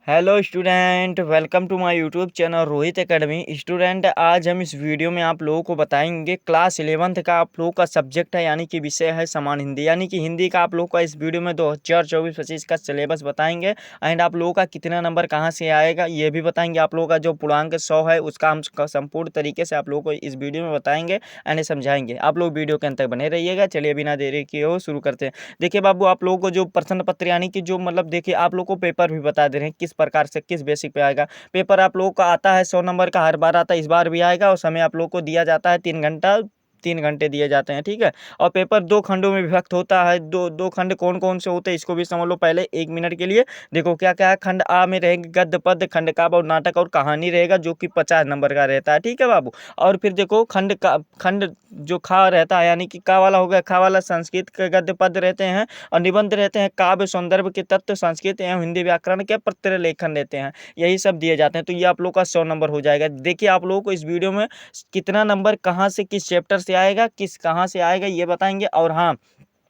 Hello student, welcome to my YouTube channel Rohit academy. Student, आज हम इस वीडियो में आप लोगों को बताएंगे क्लास 11th का आप लोगों का सब्जेक्ट है, यानी कि विषय है समान हिंदी। यानी कि हिंदी का आप लोगों का इस वीडियो में 2024-25 का सिलेबस बताएंगे। एंड आप लोगों का कितना नंबर कहां से आएगा ये भी बताएंगे। आप लोगों का जो पूर्णांक 100 है उसका हम संपूर्ण तरीके से आप लोगों को इस वीडियो में बताएंगे एंड समझाएंगे। आप लोग वीडियो के अंत तक बने रहिएगा। चलिए बिना देरी किए हो शुरू करते हैं। देखिए बाबू, आप लोगों को जो प्रश्न पत्र यानी कि जो देखिए आप लोगों को पेपर भी बता दे रहे हैं किस प्रकार से किस बेसिक पे आएगा। पेपर आप लोगों का आता है 100 नंबर का, हर बार आता है, इस बार भी आएगा। और समय आप लोगों को दिया जाता है 3 घंटा, 3 घंटे दिए जाते हैं, ठीक है। और पेपर 2 खंडों में विभक्त होता है। दो दो खंड कौन कौन से होते हैं इसको भी समझ लो पहले 1 मिनट के लिए। देखो क्या क्या है। खंड आ में रहेंगे गद्य पद्य, खंड काव्य और नाटक और कहानी रहेगा जो कि 50 नंबर का रहता है, ठीक है बाबू। और फिर देखो खंड जो खा रहता है, यानी कि का वाला हो गया, खा वाला संस्कृत के गद्य पद्य रहते हैं। और निबंध रहते हैं काव्य सौंदर्य के तत्व, संस्कृत एवं हिंदी व्याकरण के पत्र लेखन रहते हैं। यही सब दिए जाते हैं। तो ये आप लोग का 100 नंबर हो जाएगा। देखिए आप लोगों को इस वीडियो में कितना नंबर कहाँ से किस चैप्टर से आएगा, किस कहाँ से आएगा ये बताएंगे। और हाँ,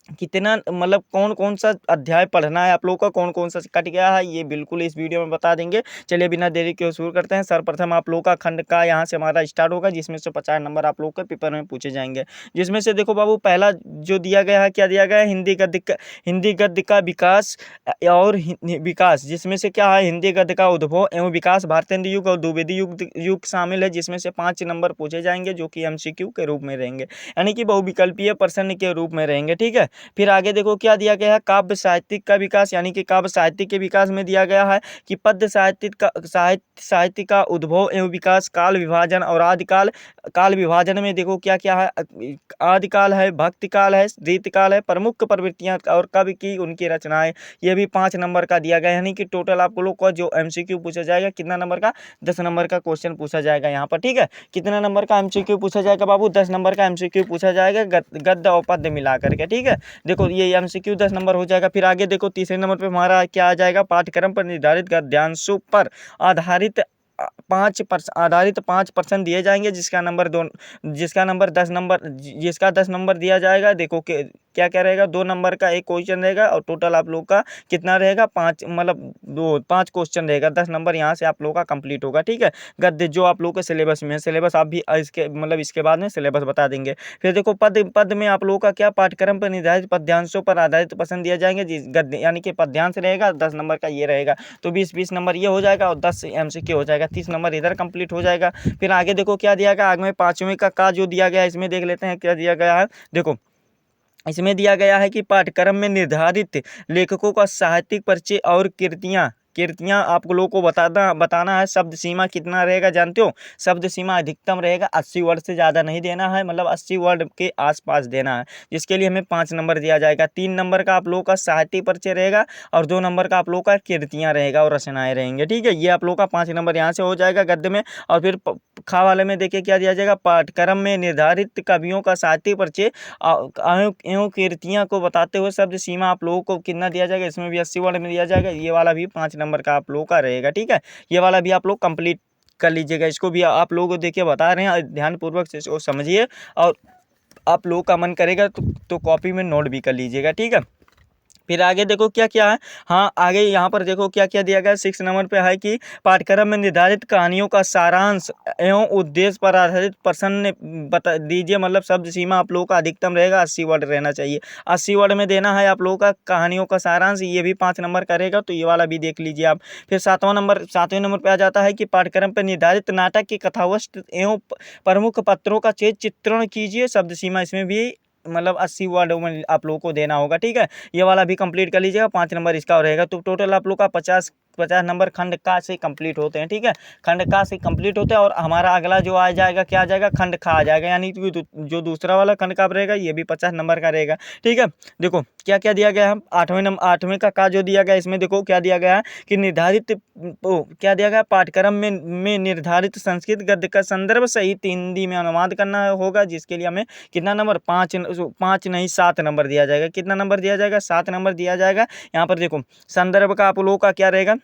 कितना कौन कौन सा अध्याय पढ़ना है आप लोगों का, कौन कौन सा कट गया है, ये बिल्कुल इस वीडियो में बता देंगे। चलिए बिना देरी के शुरू करते हैं। सर्वप्रथम आप लोगों का खंड का यहाँ से हमारा स्टार्ट होगा, जिसमें से 50 नंबर आप लोगों के पेपर में पूछे जाएंगे। जिसमें से देखो बाबू, पहला जो दिया गया है, क्या दिया गया है, हिंदी गद्य का विकास और विकास। जिसमें से क्या है, हिंदी गद्य का उद्भव एवं विकास, भारतेंदु युग और द्विवेदी युग शामिल है। जिसमें से 5 नंबर पूछे जाएंगे जो कि MCQ के रूप में रहेंगे, यानी कि बहुविकल्पीय प्रश्न के रूप में रहेंगे, ठीक है। फिर आगे देखो क्या दिया गया है, काव्य साहित्य का विकास, यानी कि काव्य साहित्य के विकास में दिया गया है कि पद्य साहित्य का उद्भव एवं विकास, काल विभाजन और आदिकाल। काल विभाजन में देखो क्या क्या है, आदिकाल है, भक्ति काल है, रीतिकाल है, प्रमुख प्रवृत्तियां और कवि की उनकी रचनाएं। ये भी 5 नंबर का दिया गया है। यानी कि टोटल आप लोग का जो MCQ पूछा जाएगा कितना नंबर का, 10 नंबर का क्वेश्चन पूछा जाएगा यहाँ पर, ठीक है। कितना नंबर का MCQ पूछा जाएगा बाबू, 10 नंबर का MCQ पूछा जाएगा, गद्य और पद्य मिला करके, ठीक है। देखो ये MCQ 10 नंबर हो जाएगा। फिर आगे देखो तीसरे नंबर पे हमारा क्या आ जाएगा, पाठ्यक्रम पर निर्धारित गद्यांशों पर आधारित 5% दिए जाएंगे, जिसका 10 नंबर दिया जाएगा। देखो क्या क्या रहेगा, 2 नंबर का एक क्वेश्चन रहेगा और टोटल आप लोग का कितना रहेगा, 5 क्वेश्चन रहेगा। 10 नंबर यहाँ से आप लोग का कंप्लीट होगा, ठीक है। गद्य जो आप लोग के सिलेबस में है, सिलेबस आप भी इसके बाद में सिलेबस बता देंगे। फिर देखो पद में आप लोगों का क्या, पाठ्यक्रम पर निर्धारित पद्यांशों पर आधारित प्रश्न दिया जाएंगे। गद्य यानी कि पद्यांश रहेगा, 10 नंबर का ये रहेगा। तो 20 नंबर ये हो जाएगा और 10 MCQ हो जाएगा, 30 नंबर इधर कंप्लीट हो जाएगा। फिर आगे देखो क्या दिया गया, आगे में 5वें का जो दिया गया है, इसमें देख लेते हैं क्या दिया गया है। देखो इसमें दिया गया है कि पाठ्यक्रम में निर्धारित लेखकों का साहित्यिक परिचय और कृतियां आप लोगों को बताना है। शब्द सीमा कितना रहेगा जानते हो, शब्द सीमा अधिकतम रहेगा 80 वर्ड से ज़्यादा नहीं देना है, 80 वर्ड के आसपास देना है, जिसके लिए हमें 5 नंबर दिया जाएगा। 3 नंबर का आप लोगों का साहित्यिक परिचय रहेगा और 2 नंबर का आप लोगों का कृतियां रहेगा और रचनाएं रहेंगे, ठीक है। ये आप लोगों का 5 नंबर यहाँ से हो जाएगा गद्य में। और फिर खा वाले में देखिए क्या दिया जाएगा, पाठ्यक्रम में निर्धारित कवियों का साहित्यिक परिचय एवं कृतियां को बताते हुए शब्द सीमा आप लोगों को कितना दिया जाएगा, इसमें भी 80 वर्ड में दिया जाएगा। ये वाला भी 5 नंबर का आप लोगों का रहेगा, ठीक है। ये वाला भी आप लोग कंप्लीट कर लीजिएगा। इसको भी आप लोगों को देखिए बता रहे हैं, ध्यानपूर्वक से इसको समझिए। और आप लोगों का मन करेगा तो कॉपी में नोट भी कर लीजिएगा, ठीक है। फिर आगे देखो क्या क्या है, हाँ आगे यहाँ पर देखो क्या क्या दिया गया है। 6 नंबर पे है कि पाठ्यक्रम में निर्धारित कहानियों का सारांश एवं उद्देश्य पर आधारित प्रश्न बता दीजिए। शब्द सीमा आप लोगों का अधिकतम रहेगा 80 वर्ड रहना चाहिए, 80 वर्ड में देना है आप लोगों का कहानियों का सारांश। ये भी 5 नंबर का रहेगा, तो ये वाला भी देख लीजिए आप। फिर 7वें नंबर पे आ जाता है कि पाठ्यक्रम पर निर्धारित नाटक की कथावस्तु एवं प्रमुख पात्रों का चित्रण कीजिए। शब्द सीमा इसमें भी 80 वर्ड में आप लोगों को देना होगा, ठीक है। ये वाला भी कंप्लीट कर लीजिएगा, 5 नंबर इसका रहेगा। तो टोटल आप लोग का 50 नंबर खंड का से कंप्लीट होते हैं, ठीक है। खंड का से कंप्लीट होते हैं। और हमारा अगला जो आ जाएगा क्या आ जाएगा, खंड खा आ जाएगा, यानी कि जो दूसरा वाला खंड का रहेगा ये भी 50 नंबर का रहेगा, ठीक है। देखो क्या क्या दिया गया है, 8वें का जो दिया गया इसमें देखो क्या दिया गया है कि निर्धारित क्या दिया गया, पाठ्यक्रम में निर्धारित संस्कृत गद्य का संदर्भ सहित हिंदी में अनुवाद करना होगा, जिसके लिए हमें कितना नंबर, 5 नहीं 7 नंबर दिया जाएगा। कितना नंबर दिया जाएगा, 7 नंबर दिया जाएगा। यहाँ पर देखो संदर्भ का आप लोगों का क्या रहेगा,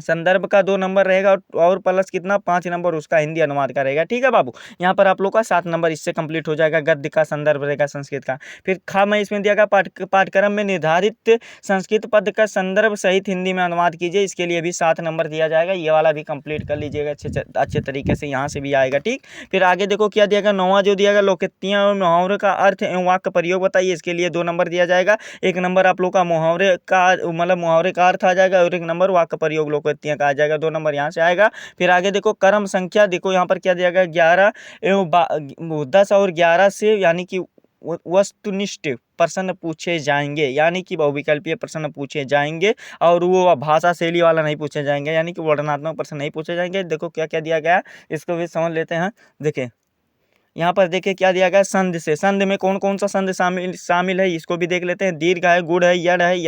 संदर्भ का 2 नंबर रहेगा और प्लस कितना 5 नंबर उसका हिंदी अनुवाद का रहेगा। ठीक है बाबू, यहाँ पर आप लोग का 7 नंबर इससे कंप्लीट हो जाएगा। गद्य का संदर्भ रहेगा संस्कृत का। फिर खा में इसमें दिया गया पाठ्यक्रम में निर्धारित संस्कृत पद का संदर्भ सहित हिंदी में अनुवाद कीजिए, इसके लिए भी 7 नंबर दिया जाएगा। ये वाला भी कंप्लीट कर लीजिएगा अच्छे तरीके से, यहाँ से भी आएगा। ठीक, फिर आगे देखो क्या दिया गया, 9वां जो दिया गया लोकोक्तियाँ और मुहावरे का अर्थ एवं वाक्य प्रयोग बताइए, इसके लिए 2 नंबर दिया जाएगा। 1 नंबर आप लोग का मुहावरे का मतलब मुहावरे का अर्थ आ जाएगा और 1 नंबर वाक्य प्रयोग लोकोक्तियाँ का आ जाएगा। 2 नंबर यहाँ से आएगा। फिर आगे देखो क्रम संख्या, देखो यहाँ पर क्या दिया गया 11 एवं 10 और 11 से यानी कि वस्तुनिष्ठ प्रश्न पूछे जाएंगे, यानी कि बहुविकल्पीय प्रश्न पूछे जाएंगे और वो भाषा शैली वाला नहीं पूछे जाएंगे, यानी कि वर्णनात्मक प्रश्न नहीं पूछे जाएंगे। देखो क्या क्या दिया गया है, इसको भी समझ लेते हैं। देखिए यहाँ पर देखिए क्या दिया गया, संध से, संध में कौन कौन सा संध शामिल है इसको भी देख लेते हैं। दीर्घ है, गुड़ है, यड है,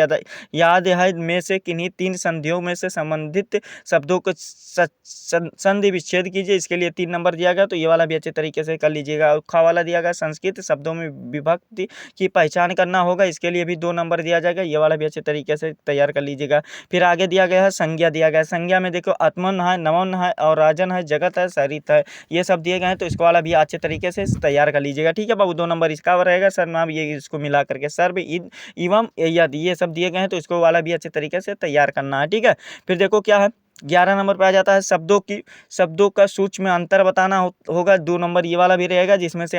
याद है में से किन्हीं 3 संधियों में से संबंधित शब्दों को संधि विच्छेद कीजिए, इसके लिए 3 नंबर दिया गया। तो ये वाला भी अच्छे तरीके से कर लीजिएगा। और खा वाला दिया गया संस्कृत शब्दों में विभक्ति की पहचान करना होगा, इसके लिए भी 2 नंबर दिया जाएगा। ये वाला भी अच्छे तरीके से तैयार कर लीजिएगा। फिर आगे दिया गया है संज्ञा दिया गया है। संज्ञा में देखो आत्मन है, नमन है और राजन है, जगत है, सरित है, ये सब दिए गए हैं। तो इसको वाला भी अच्छे तरीके से तैयार कर लीजिएगा। ठीक है बाबू, 2 नंबर इसका रहेगा। सर्वनाम ये इसको मिला करके सर्व एवं यदि ये सब दिए गए हैं, तो इसको वाला भी अच्छे तरीके से तैयार करना है। ठीक है, फिर देखो क्या है 11 नंबर पे आ जाता है शब्दों का सूक्ष्म अंतर बताना होगा। 2 नंबर ये वाला भी रहेगा, जिसमें से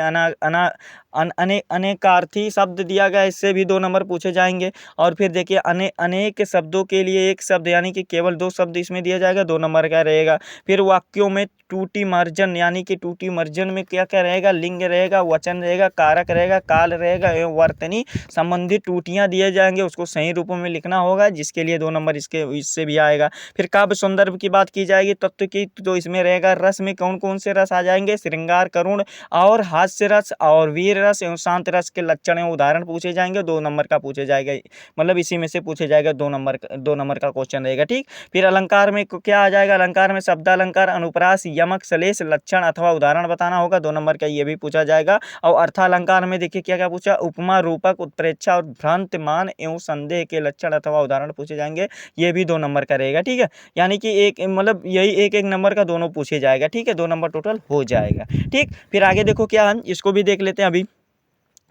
अनेकार्थी शब्द दिया गया, इससे भी 2 नंबर पूछे जाएंगे। और फिर देखिए अनेक शब्दों के लिए एक शब्द, यानी कि केवल 2 शब्द इसमें दिया जाएगा, 2 नंबर का रहेगा। फिर वाक्यों में टूटी मार्जन, यानी कि टूटी मार्जन में क्या क्या रहेगा, लिंग रहेगा, वचन रहेगा, कारक रहेगा, काल रहेगा एवं वर्तनी संबंधित टूटियां दिए जाएंगे, उसको सही रूपों में लिखना होगा, जिसके लिए 2 नंबर इससे भी आएगा। फिर काव्य संदर्भ की बात की जाएगी तत्व की, तो इसमें रहेगा रस में कौन कौन से रस आ जाएंगे, श्रृंगार, करुण और हास्य रस और वीर रस एवं शांत रस के लक्षण एवं उदाहरण पूछे जाएंगे। 2 नंबर का पूछे जाएगा, मतलब इसी में से पूछे जाएगा। 2 नंबर का क्वेश्चन रहेगा। ठीक, फिर अलंकार में क्या आ जाएगा, अलंकार में शब्दालंकार, अनुप्रास, यमक, सलेश, लक्षण अथवा उदाहरण बताना होगा। 2 नंबर का ये भी पूछा जाएगा। और अर्थालंकार में देखिए क्या क्या पूछा, उपमा, रूपक, उत्प्रेक्षा और भ्रांत, मान एवं संदेह के लक्षण अथवा उदाहरण पूछे जाएंगे। ये भी 2 नंबर का रहेगा। ठीक है, यानी कि एक मतलब यही एक एक नंबर का दोनों पूछे जाएगा। ठीक है, 2 नंबर टोटल हो जाएगा। ठीक, फिर आगे देखो क्या है, इसको भी देख लेते हैं। अभी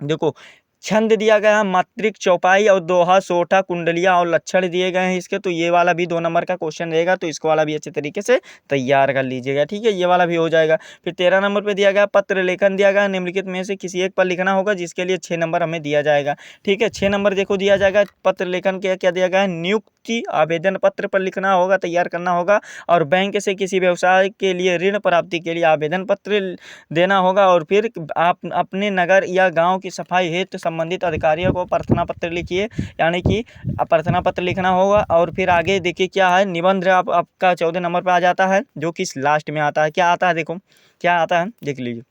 देखो छंद दिया गया है, मात्रिक, चौपाई और दोहा, सोठा, कुंडलिया और लक्षण दिए गए हैं इसके, तो ये वाला भी 2 नंबर का क्वेश्चन रहेगा। तो इसको वाला भी अच्छे तरीके से तैयार कर लीजिएगा। ठीक है, ये वाला भी हो जाएगा। फिर 13 नंबर पे दिया गया पत्र लेखन दिया गया, निम्नलिखित में से किसी एक पर लिखना होगा, जिसके लिए 6 नंबर हमें दिया जाएगा। ठीक है, 6 नंबर देखो दिया जाएगा। पत्र लेखन क्या क्या दिया गया है, नियुक्ति आवेदन पत्र पर लिखना होगा, तैयार करना होगा। और बैंक से किसी व्यवसाय के लिए ऋण प्राप्ति के लिए आवेदन पत्र देना होगा। और फिर आप अपने नगर या गाँव की सफाई हेतु संबंधित अधिकारियों को प्रार्थना पत्र लिखिए, यानी कि प्रार्थना पत्र लिखना होगा। और फिर आगे देखिए क्या है, निबंध आपका 14 नंबर पर आ जाता है, जो कि लास्ट में आता है। क्या आता है, देखो क्या आता है, देख लीजिए।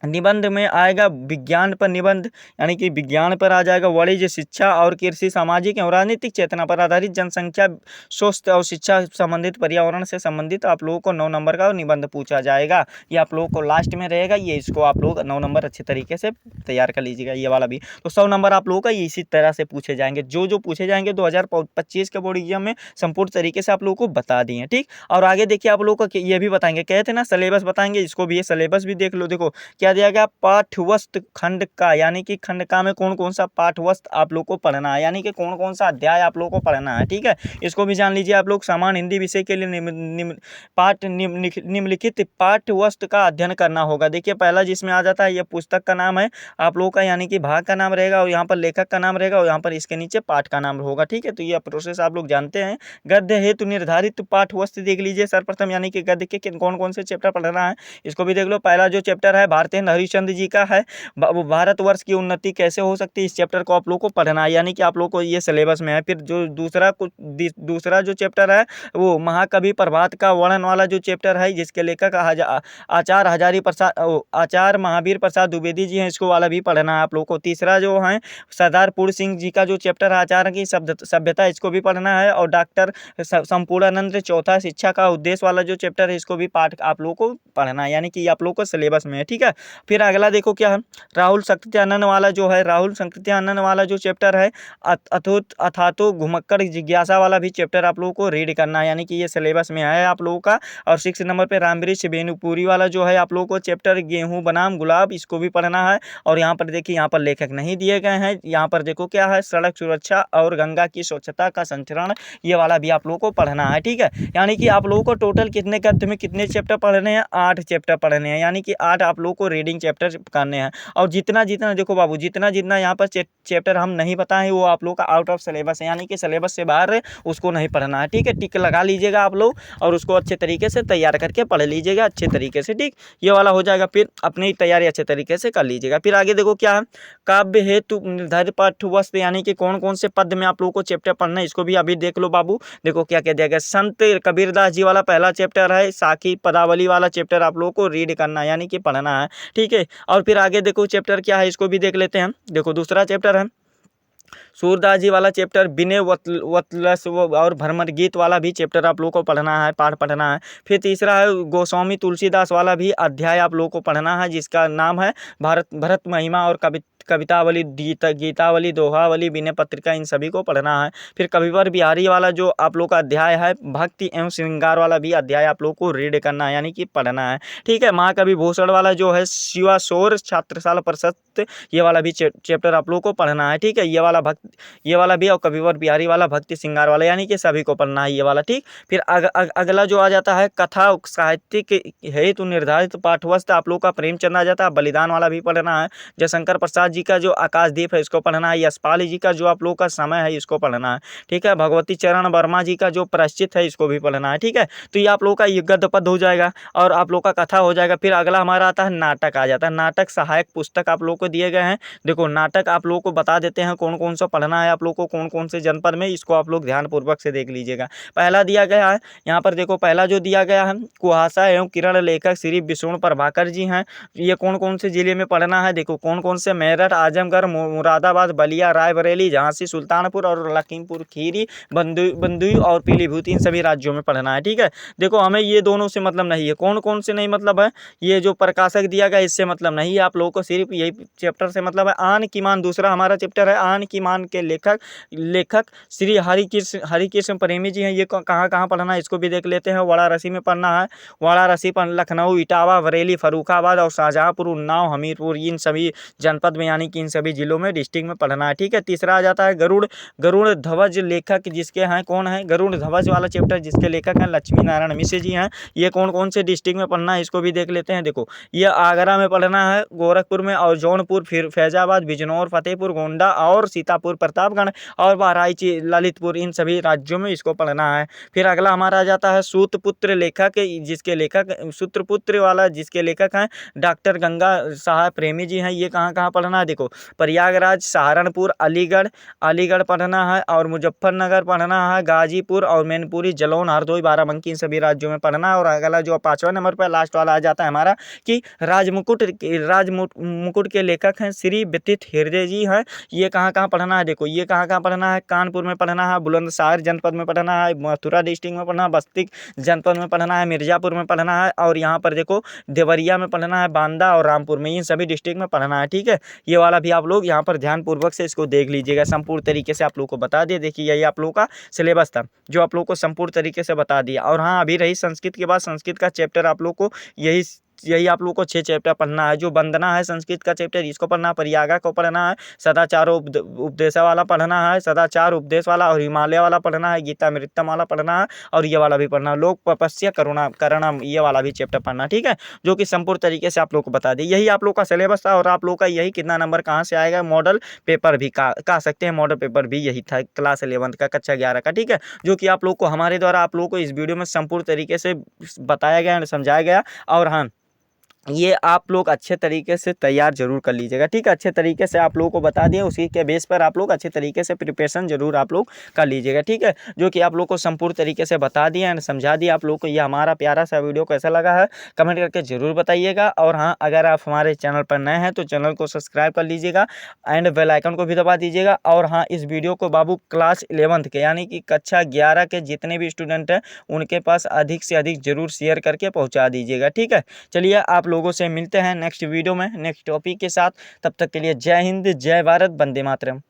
निबंध में आएगा विज्ञान पर निबंध, यानी कि विज्ञान पर आ जाएगा। वाणिज्य, शिक्षा और कृषि, सामाजिक एवं राजनीतिक चेतना पर आधारित, जनसंख्या, स्वास्थ्य और शिक्षा संबंधित, पर्यावरण से संबंधित आप लोगों को 9 नंबर का निबंध पूछा जाएगा। ये आप लोगों को लास्ट में रहेगा, ये इसको आप लोग 9 नंबर अच्छे तरीके से तैयार कर लीजिएगा। ये वाला भी तो 100 नंबर आप लोगों का इसी तरह से पूछे जाएंगे। जो पूछे जाएंगे 2025 के बोर्ड एग्जाम में संपूर्ण तरीके से आप लोगों को बता दिए। ठीक, और आगे देखिए आप लोगों को ये भी बताएंगे, कहते ना सिलेबस बताएंगे, इसको भी ये सिलेबस भी देख लो। देखो क्या दिया गया, पाठ्यवस्तु खंड का, यानी कि खंड का में कौन कौन सा पाठ्यवस्तु आप लोग को पढ़ना है, यानी कि कौन कौन सा अध्याय आप लोग को पढ़ना है। ठीक है, इसको भी जान लीजिए आप लोग। सामान्य हिंदी विषय के लिए निम्नलिखित पाठ्यवस्तु का अध्ययन करना होगा। देखिए पहला जिसमें आ जाता है, ये पुस्तक का नाम है आप लोगों का, यानी कि भाग का नाम रहेगा, और यहाँ पर लेखक का नाम रहेगा, और यहाँ पर इसके नीचे पाठ का नाम होगा। ठीक है, तो ये प्रोसेस आप लोग जानते हैं। गद्य हेतु निर्धारित पाठ्यवस्तु देख लीजिए सर्वप्रथम, यानी कि गद्य के कौन कौन से चैप्टर पढ़ना है, इसको भी देख लो। पहला जो चैप्टर है भारतेंद्र हरिश्चंद्र जी का है, भारतवर्ष की उन्नति कैसे हो सकती है, इस चैप्टर को आप लोग को पढ़ना है, यानी कि आप लोग को ये सिलेबस में है। फिर जो दूसरा जो चैप्टर है, वो महाकवि प्रभात का वर्णन वाला जो चैप्टर है, जिसके लेखक आचार्य महावीर प्रसाद द्विवेदी जी हैं, इसको वाला भी पढ़ना है आप लोग को। तीसरा जो है सरदार पूर्ण सिंह जी का जो चैप्टर है आचार्य की सभ्यता, इसको भी पढ़ना है। और डॉक्टर संपूर्णानंद, चौथा शिक्षा का उद्देश्य वाला जो चैप्टर है, इसको भी पाठ आप लोग को पढ़ना है, यानी कि आप लोग को सिलेबस में है। ठीक है, फिर अगला देखो क्या है, राहुल सत्यानंद वाला जो है, राहुल सत्यानंद वाला जो चैप्टर है अथुत अथातो घुमक्कड़ जिज्ञासा वाला भी चैप्टर आप लोगों को रीड करना है, यानी कि ये सिलेबस में है आप लोगों का। और 6 नंबर पे रामवृक्ष बेनुपुरी वाला जो है आप लोगों को चैप्टर गेहूं बनाम गुलाब, इसको भी पढ़ना है। और यहाँ पर देखिए, यहाँ पर लेखक नहीं दिए गए हैं, यहाँ पर देखो क्या है, सड़क सुरक्षा और गंगा की स्वच्छता का संचरण, ये वाला भी आप लोगों को पढ़ना है, ठीक है। यानी कि आप लोगों को टोटल कितने का तुम्हें कितने चैप्टर पढ़ने हैं, 8 चैप्टर पढ़ने हैं, यानी कि 8 आप लोगों को रीडिंग चैप्टर करने हैं। और जितना जितना देखो बाबू, जितना जितना यहाँ पर चैप्टर हम नहीं बताएं वो आप लोग का आउट ऑफ सिलेबस है, यानी कि सिलेबस से बाहर है, उसको नहीं पढ़ना है, ठीक है। टिक लगा लीजिएगा आप लोग और उसको अच्छे तरीके से तैयार करके पढ़ लीजिएगा अच्छे तरीके से, ठीक। ये वाला हो जाएगा, फिर अपनी तैयारी अच्छे तरीके से कर लीजिएगा। फिर आगे देखो क्या है, काव्य हेतु निर्धारित पाठ्यवस्तु, यानी कि कौन कौन से पद में आप लोगों को चैप्टर पढ़ना है, इसको भी अभी देख लो बाबू। देखो क्या क्या दिया गया, संत कबीरदास जी वाला पहला चैप्टर है, साखी पदावली वाला चैप्टर आप लोगों को रीड करना है, यानी कि पढ़ना है, ठीक है। और फिर आगे देखो चैप्टर क्या है, इसको भी देख लेते हैं। देखो दूसरा चैप्टर है सूरदास जी वाला चैप्टर, विनय वतलस और भ्रमर गीत वाला भी चैप्टर आप लोगों को पढ़ना है, पाठ पढ़ना है। फिर तीसरा है गोस्वामी तुलसीदास वाला भी अध्याय आप लोगों को पढ़ना है, जिसका नाम है भरत महिमा और कवितावली, गीतावली, दोहावली, विनय पत्रिका, इन सभी को पढ़ना है। फिर कविवर बिहारी वाला जो आप लोग का अध्याय है, भक्ति एवं श्रृंगार वाला भी अध्याय आप लोग को रीड करना है, यानी कि पढ़ना है, ठीक है। महाकवि भूषण वाला जो है, शिवाशोर छात्रशाला परिषद, ये वाला भी चैप्टर आप लोग को पढ़ना है, ठीक है। ये वाला भी, और कविवर बिहारी वाला, भक्ति श्रृंगार वाला, यानी कि सभी को पढ़ना है ये वाला, ठीक। फिर अगला जो आ जाता है कथा साहित्यिक हेतु निर्धारित पाठ्यवस्तु, आप लोग का प्रेमचंद आ जाता है, बलिदान वाला भी पढ़ना है। जयशंकर प्रसाद जी का जो आकाशदीप है, इसको पढ़ना है। यशपाल जी का जो आप लोग का समय है, इसको पढ़ना है, ठीक है। भगवती चरण वर्मा जी का जो प्रायश्चित है, इसको भी पढ़ना है, ठीक है। तो ये आप लोग का ये गद्य पद हो जाएगा और आप लोग का कथा हो जाएगा। फिर अगला हमारा आता है नाटक आ जाता है। नाटक सहायक पुस्तक आप लोग को दिए गए हैं। देखो नाटक आप लोग को बता देते हैं कौन कौन सा पढ़ना है आप लोग को, कौन कौन से जनपद में, इसको आप लोग ध्यानपूर्वक से देख लीजिएगा। पहला दिया गया है यहाँ पर, देखो पहला जो दिया गया है, कुहासा एवं किरण लेखक श्री विष्णु प्रभाकर जी हैं। ये कौन कौन से जिले में पढ़ना है, देखो कौन कौन से, मेरठ, आजमगढ़, मुरादाबाद, बलिया, रायबरेली, झांसी, सुल्तानपुर और लखीमपुर खीरी, बंदुई और पीलीभीत, इन सभी राज्यों में पढ़ना है, ठीक है। देखो हमें ये दोनों से मतलब नहीं है, कौन कौन से नहीं मतलब है, ये जो प्रकाशक दिया गया इससे मतलब नहीं है, आप लोगों को सिर्फ यही चैप्टर से मतलब है। आन की मान दूसरा हमारा चैप्टर है, आन की मान के लेखक श्री हरिकृष्ण प्रेमी जी हैं। ये कहाँ कहाँ पढ़ना है, इसको भी देख लेते हैं। वाराणसी में पढ़ना है, वाराणसी पर लखनऊ, इटावा, बरेली, फर्रुखाबाद और शाहजहाँपुर, उन्नाव, हमीरपुर, इन सभी जनपद में, यानी कि इन सभी जिलों में, डिस्ट्रिक्ट में पढ़ना है, ठीक है। तीसरा आ जाता है गरुड़ ध्वज लेखक, जिसके हैं कौन है, गरुड़ ध्वज वाला चैप्टर जिसके लेखक हैं लक्ष्मी नारायण मिश्र जी हैं। ये कौन कौन से डिस्ट्रिक्ट में पढ़ना है, इसको भी देख लेते हैं। देखो ये आगरा में पढ़ना है, गोरखपुर में और जौनपुर, फिर फैजाबाद, बिजनौर, फतेहपुर, गोंडा और सीतापुर, प्रतापगढ़ और बहराइच, ललितपुर, इन सभी राज्यों में इसको पढ़ना है। फिर अगला हमारा आ जाता है सूतपुत्र लेखक, जिसके लेखक सूत्रपुत्र वाला जिसके लेखक हैं डॉक्टर गंगा साहब प्रेमी जी हैं। ये कहाँ कहाँ पढ़ना है, देखो प्रयागराज, सहारनपुर, अलीगढ़ पढ़ना है और मुजफ्फरनगर पढ़ना है, गाजीपुर और मैनपुरी, जलौन, हरदोई, बाराबंकी, इन सभी राज्यों में पढ़ना है। और अगला जो 5वां नंबर पर लास्ट वाला आ जाता है हमारा कि राजमुकुट के लेखक हैं श्री व्यतीत हृदय जी हैं। ये कहाँ कहाँ पढ़ना है, देखो ये कहाँ कहाँ पढ़ना है, कानपुर में पढ़ना है, बुलंदशहर जनपद में पढ़ना है, मथुरा डिस्ट्रिक्ट में पढ़ना है, बस्ती जनपद में पढ़ना है, मिर्जापुर में पढ़ना है और यहाँ पर देखो देवरिया में पढ़ना है, बांदा और रामपुर में, इन सभी डिस्ट्रिक्ट में पढ़ना है, ठीक है। ये वाला भी आप लोग यहाँ पर ध्यानपूर्वक से इसको देख लीजिएगा। संपूर्ण तरीके से आप लोग को बता दिए, देखिए यही आप लोग का सिलेबस था जो आप लोग को संपूर्ण तरीके से बता दिया। और हाँ, अभी रही संस्कृत के बाद, संस्कृत का चैप्टर आप लोग को यही आप लोग को 6 चैप्टर पढ़ना है। जो वंदना है संस्कृत का चैप्टर, इसको पढ़ना है, परियागा को पढ़ना है, सदाचार उपदेश वाला पढ़ना है, सदाचार उपदेश वाला और हिमालय वाला पढ़ना है, गीता मृतम वाला पढ़ना है और ये वाला भी पढ़ना है, लोक तपस्या करुणा, ये वाला भी चैप्टर पढ़ना, ठीक है। जो कि संपूर्ण तरीके से आप लोग को बता दी। यही आप लोग का सिलेबस था और आप लोग का यही कितना नंबर कहाँ से आएगा, मॉडल पेपर भी कह सकते हैं, मॉडल पेपर भी यही था क्लास 11 का, कक्षा 11 का, ठीक है। जो कि आप लोग को हमारे द्वारा आप लोग को इस वीडियो में संपूर्ण तरीके से बताया गया, समझाया गया। और हाँ, ये आप लोग अच्छे तरीके से तैयार जरूर कर लीजिएगा, ठीक है। अच्छे तरीके से आप लोगों को बता दिया, उसी के बेस पर आप लोग अच्छे तरीके से प्रिपरेशन जरूर आप लोग कर लीजिएगा, ठीक है। जो कि आप लोग को संपूर्ण तरीके से बता दिया एंड समझा दिया। आप लोग को ये हमारा प्यारा सा वीडियो कैसा लगा है कमेंट करके जरूर बताइएगा। और हाँ, अगर आप हमारे चैनल पर नए हैं तो चैनल को सब्सक्राइब कर लीजिएगा एंड बेल आइकन को भी दबा दीजिएगा। और हाँ, इस वीडियो को बाबू क्लास 11 के यानी कि कक्षा 11 के जितने भी स्टूडेंट हैं उनके पास अधिक से अधिक जरूर शेयर करके पहुँचा दीजिएगा, ठीक है। चलिए आप लोगों से मिलते हैं नेक्स्ट वीडियो में नेक्स्ट टॉपिक के साथ। तब तक के लिए जय हिंद, जय भारत, वंदे मातरम।